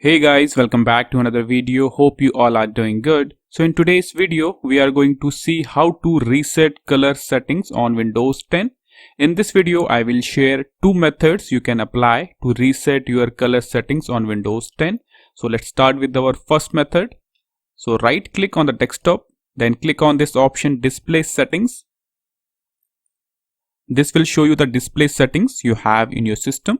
Hey guys, welcome back to another video. Hope you all are doing good. So in today's video, we are going to see how to reset color settings on Windows 10. In this video, I will share two methods you can apply to reset your color settings on Windows 10. So let's start with our first method. So right click on the desktop, then click on this option display settings. This will show you the display settings you have in your system.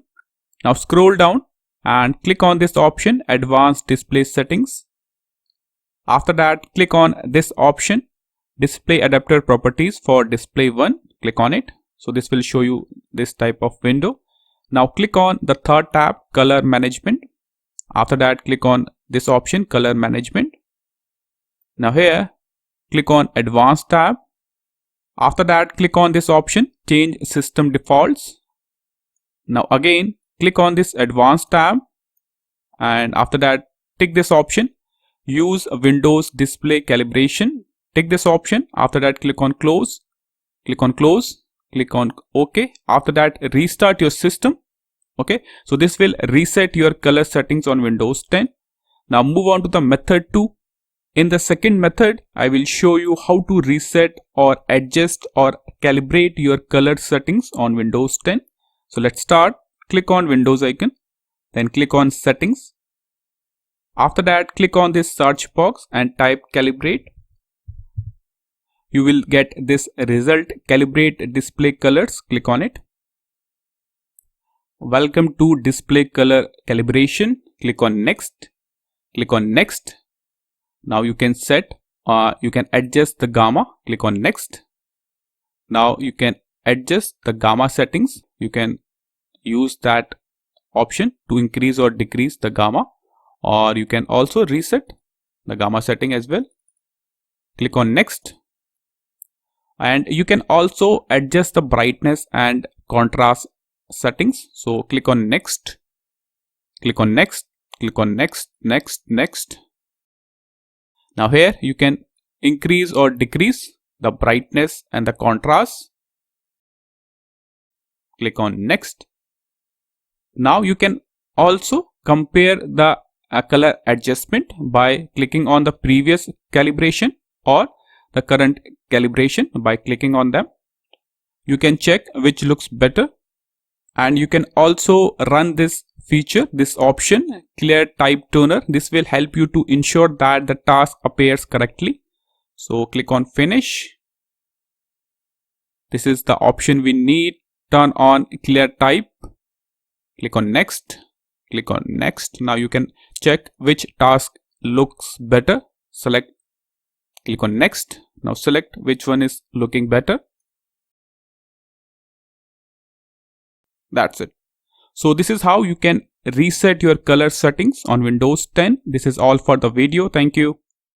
Now scroll down and click on this option advanced display settings. After that, click on this option display adapter properties for display 1. Click on it. So this will show you this type of window. Now click on the third tab color management. After that, click on this option color management. Now here click on advanced tab. After that, click on this option change system defaults. Now again click on this advanced tab, and after that tick this option use Windows display calibration. Tick this option. After that, click on close, click on close, click on OK. After that, restart your system. Okay, so this will reset your color settings on Windows 10. Now move on to the method 2. In the second method, I will show you how to reset or adjust or calibrate your color settings on Windows 10. So let's start. Click on Windows icon, then click on settings. After that, click on this search box and type Calibrate. You will get this result Calibrate display colors. Click on it. Welcome to display color calibration. Click on next. Click on next. Now you can you can adjust the gamma. Click on next. Now you can adjust the gamma settings. You can use that option to increase or decrease the gamma, or you can also reset the gamma setting as well. Click on next, and you can also adjust the brightness and contrast settings. So click on next, click on next, click on next, next. Now here you can increase or decrease the brightness and the contrast. Click on next. Now you can also compare the color adjustment by clicking on the previous calibration or the current calibration by clicking on them. You can check which looks better, and you can also run this feature, this option clear type toner. This will help you to ensure that the task appears correctly. So click on finish. This is the option we need. Turn on clear type. Click on next, click on next. Now you can check which task looks better. Select, click on next. Now select which one is looking better. That's it. So this is how you can reset your color settings on Windows 10. This is all for the video. Thank you.